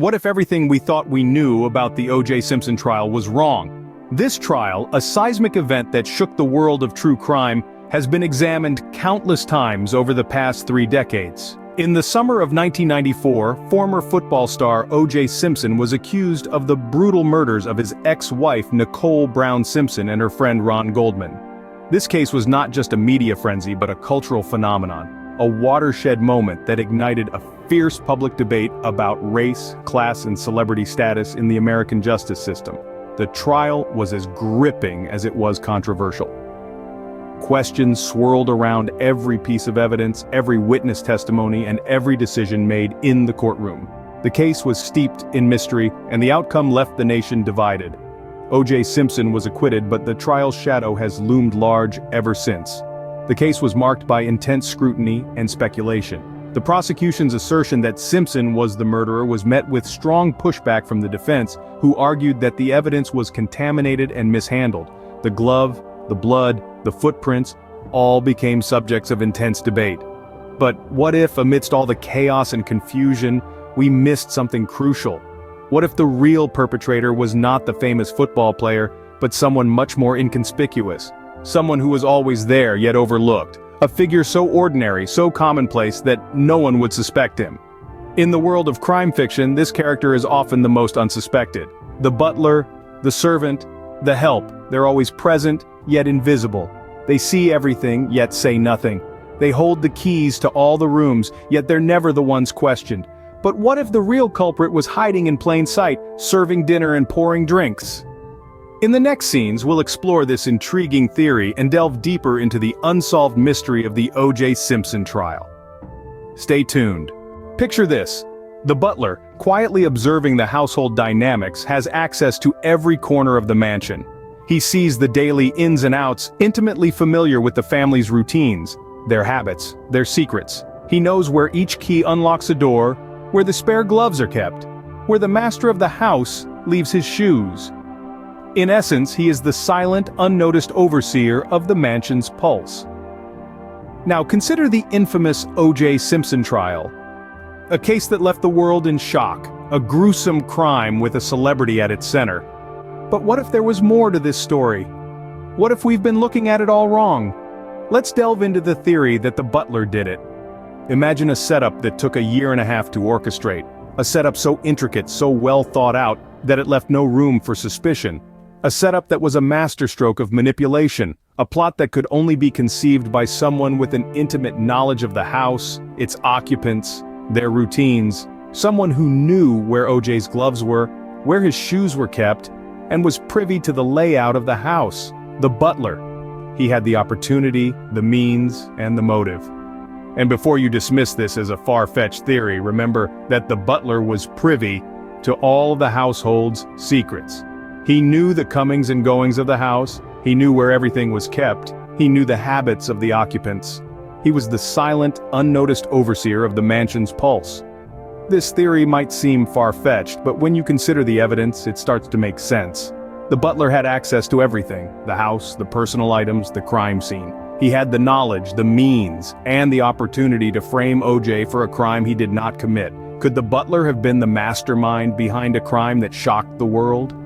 What if everything we thought we knew about the O.J. Simpson trial was wrong? This trial, a seismic event that shook the world of true crime, has been examined countless times over the past 3 decades. In the summer of 1994, former football star O.J. Simpson was accused of the brutal murders of his ex-wife Nicole Brown Simpson and her friend Ron Goldman. This case was not just a media frenzy but a cultural phenomenon, a watershed moment that ignited a fierce public debate about race, class, and celebrity status in the American justice system. The trial was as gripping as it was controversial. Questions swirled around every piece of evidence, every witness testimony, and every decision made in the courtroom. The case was steeped in mystery, and the outcome left the nation divided. O.J. Simpson was acquitted, but the trial's shadow has loomed large ever since. The case was marked by intense scrutiny and speculation. The prosecution's assertion that Simpson was the murderer was met with strong pushback from the defense, who argued that the evidence was contaminated and mishandled. The glove, the blood, the footprints, all became subjects of intense debate. But what if, amidst all the chaos and confusion, we missed something crucial? What if the real perpetrator was not the famous football player, but someone much more inconspicuous? Someone who was always there yet overlooked. A figure so ordinary, so commonplace that no one would suspect him. In the world of crime fiction, this character is often the most unsuspected. The butler, the servant, the help, they're always present, yet invisible. They see everything, yet say nothing. They hold the keys to all the rooms, yet they're never the ones questioned. But what if the real culprit was hiding in plain sight, serving dinner and pouring drinks? In the next scenes, we'll explore this intriguing theory and delve deeper into the unsolved mystery of the O.J. Simpson trial. Stay tuned. Picture this. The butler, quietly observing the household dynamics, has access to every corner of the mansion. He sees the daily ins and outs, intimately familiar with the family's routines, their habits, their secrets. He knows where each key unlocks a door, where the spare gloves are kept, where the master of the house leaves his shoes. In essence, he is the silent, unnoticed overseer of the mansion's pulse. Now consider the infamous O.J. Simpson trial. A case that left the world in shock, a gruesome crime with a celebrity at its center. But what if there was more to this story? What if we've been looking at it all wrong? Let's delve into the theory that the butler did it. Imagine a setup that took a year and a half to orchestrate. A setup so intricate, so well thought out, that it left no room for suspicion. A setup that was a masterstroke of manipulation, a plot that could only be conceived by someone with an intimate knowledge of the house, its occupants, their routines, someone who knew where O.J.'s gloves were, where his shoes were kept, and was privy to the layout of the house. The butler. He had the opportunity, the means, and the motive. And before you dismiss this as a far-fetched theory, remember that the butler was privy to all of the household's secrets. He knew the comings and goings of the house, he knew where everything was kept, he knew the habits of the occupants. He was the silent, unnoticed overseer of the mansion's pulse. This theory might seem far-fetched, but when you consider the evidence, it starts to make sense. The butler had access to everything: the house, the personal items, the crime scene. He had the knowledge, the means, and the opportunity to frame O.J. for a crime he did not commit. Could the butler have been the mastermind behind a crime that shocked the world?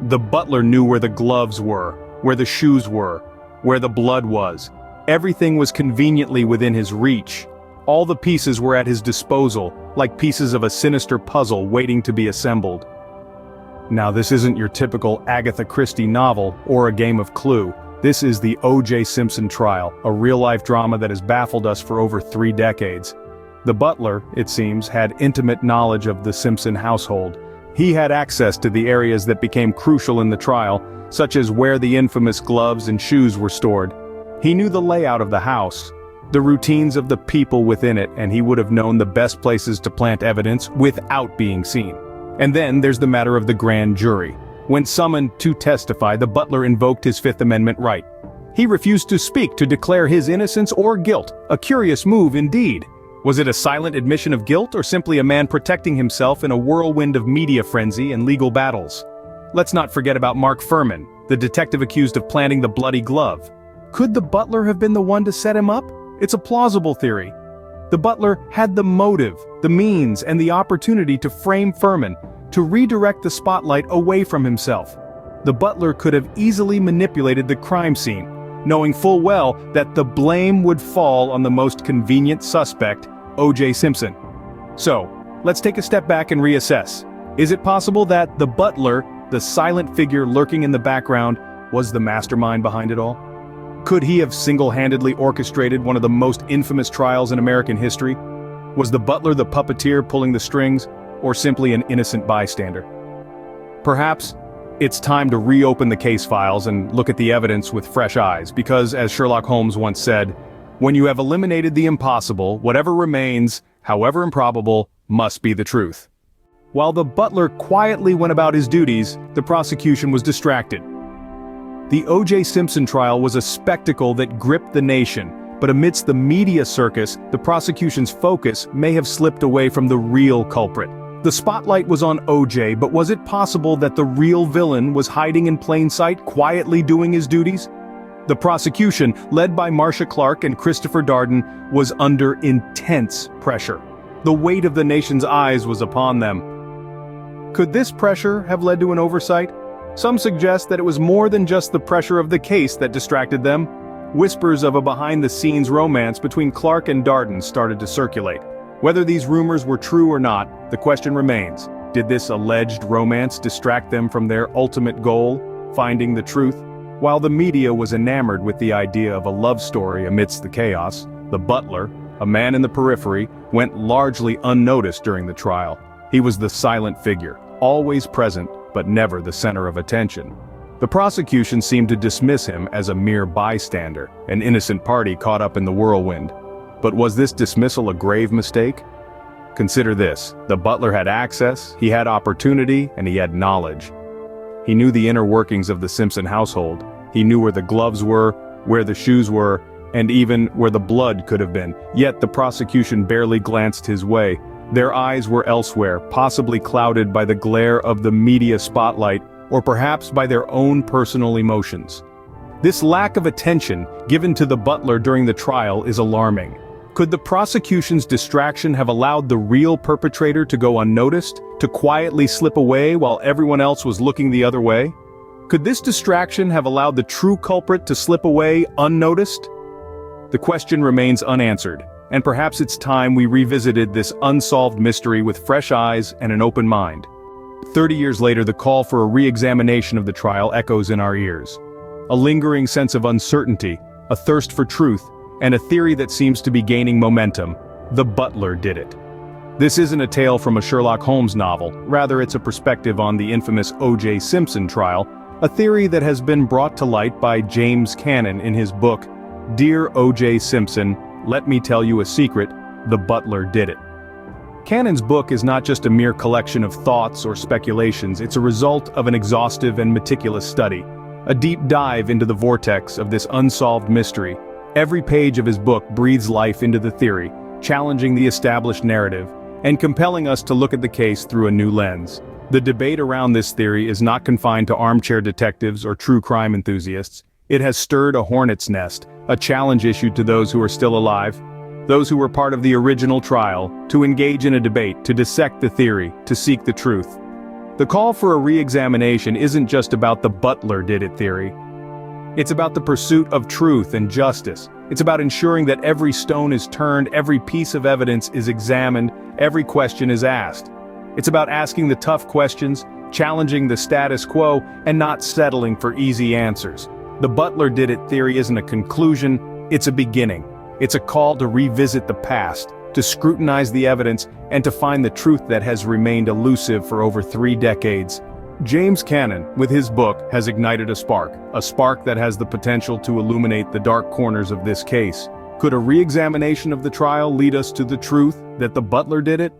The butler knew where the gloves were, where the shoes were, where the blood was. Everything was conveniently within his reach. All the pieces were at his disposal, like pieces of a sinister puzzle waiting to be assembled. Now this isn't your typical Agatha Christie novel or a game of Clue. This is the O.J. Simpson trial, a real-life drama that has baffled us for over 3 decades. The butler, it seems, had intimate knowledge of the Simpson household. He had access to the areas that became crucial in the trial, such as where the infamous gloves and shoes were stored. He knew the layout of the house, the routines of the people within it, and he would have known the best places to plant evidence without being seen. And then there's the matter of the grand jury. When summoned to testify, the butler invoked his Fifth Amendment right. He refused to speak to declare his innocence or guilt, a curious move indeed. Was it a silent admission of guilt or simply a man protecting himself in a whirlwind of media frenzy and legal battles? Let's not forget about Mark Furman, the detective accused of planting the bloody glove. Could the butler have been the one to set him up? It's a plausible theory. The butler had the motive, the means, and the opportunity to frame Furman, to redirect the spotlight away from himself. The butler could have easily manipulated the crime scene, knowing full well that the blame would fall on the most convenient suspect, O.J. Simpson. So, let's take a step back and reassess. Is it possible that the butler, the silent figure lurking in the background, was the mastermind behind it all? Could he have single-handedly orchestrated one of the most infamous trials in American history? Was the butler the puppeteer pulling the strings, or simply an innocent bystander? Perhaps it's time to reopen the case files and look at the evidence with fresh eyes, because, as Sherlock Holmes once said, when you have eliminated the impossible, whatever remains, however improbable, must be the truth. While the butler quietly went about his duties, the prosecution was distracted. The O.J. Simpson trial was a spectacle that gripped the nation, but amidst the media circus, the prosecution's focus may have slipped away from the real culprit. The spotlight was on O.J., but was it possible that the real villain was hiding in plain sight, quietly doing his duties? The prosecution, led by Marcia Clark and Christopher Darden, was under intense pressure. The weight of the nation's eyes was upon them. Could this pressure have led to an oversight? Some suggest that it was more than just the pressure of the case that distracted them. Whispers of a behind-the-scenes romance between Clark and Darden started to circulate. Whether these rumors were true or not, the question remains: did this alleged romance distract them from their ultimate goal, finding the truth? While the media was enamored with the idea of a love story amidst the chaos, the butler, a man in the periphery, went largely unnoticed during the trial. He was the silent figure, always present, but never the center of attention. The prosecution seemed to dismiss him as a mere bystander, an innocent party caught up in the whirlwind. But was this dismissal a grave mistake? Consider this: the butler had access, he had opportunity, and he had knowledge. He knew the inner workings of the Simpson household. He knew where the gloves were, where the shoes were, and even where the blood could have been. Yet the prosecution barely glanced his way. Their eyes were elsewhere, possibly clouded by the glare of the media spotlight, or perhaps by their own personal emotions. This lack of attention given to the butler during the trial is alarming. Could the prosecution's distraction have allowed the real perpetrator to go unnoticed, to quietly slip away while everyone else was looking the other way? Could this distraction have allowed the true culprit to slip away unnoticed? The question remains unanswered, and perhaps it's time we revisited this unsolved mystery with fresh eyes and an open mind. 30 years later, the call for a re-examination of the trial echoes in our ears. A lingering sense of uncertainty, a thirst for truth, and a theory that seems to be gaining momentum: the butler did it. This isn't a tale from a Sherlock Holmes novel, rather it's a perspective on the infamous O.J. Simpson trial, a theory that has been brought to light by James Cannon in his book, Dear O.J. Simpson, Let Me Tell You a Secret, The Butler Did It. Cannon's book is not just a mere collection of thoughts or speculations, it's a result of an exhaustive and meticulous study, a deep dive into the vortex of this unsolved mystery. Every page of his book breathes life into the theory, challenging the established narrative, and compelling us to look at the case through a new lens. The debate around this theory is not confined to armchair detectives or true crime enthusiasts. It has stirred a hornet's nest, a challenge issued to those who are still alive, those who were part of the original trial, to engage in a debate, to dissect the theory, to seek the truth. The call for a re-examination isn't just about the butler did it theory. It's about the pursuit of truth and justice. It's about ensuring that every stone is turned, every piece of evidence is examined, every question is asked. It's about asking the tough questions, challenging the status quo, and not settling for easy answers. The butler did it theory isn't a conclusion, it's a beginning. It's a call to revisit the past, to scrutinize the evidence, and to find the truth that has remained elusive for over 3 decades. James Cannon, with his book, has ignited a spark that has the potential to illuminate the dark corners of this case. Could a re-examination of the trial lead us to the truth that the butler did it?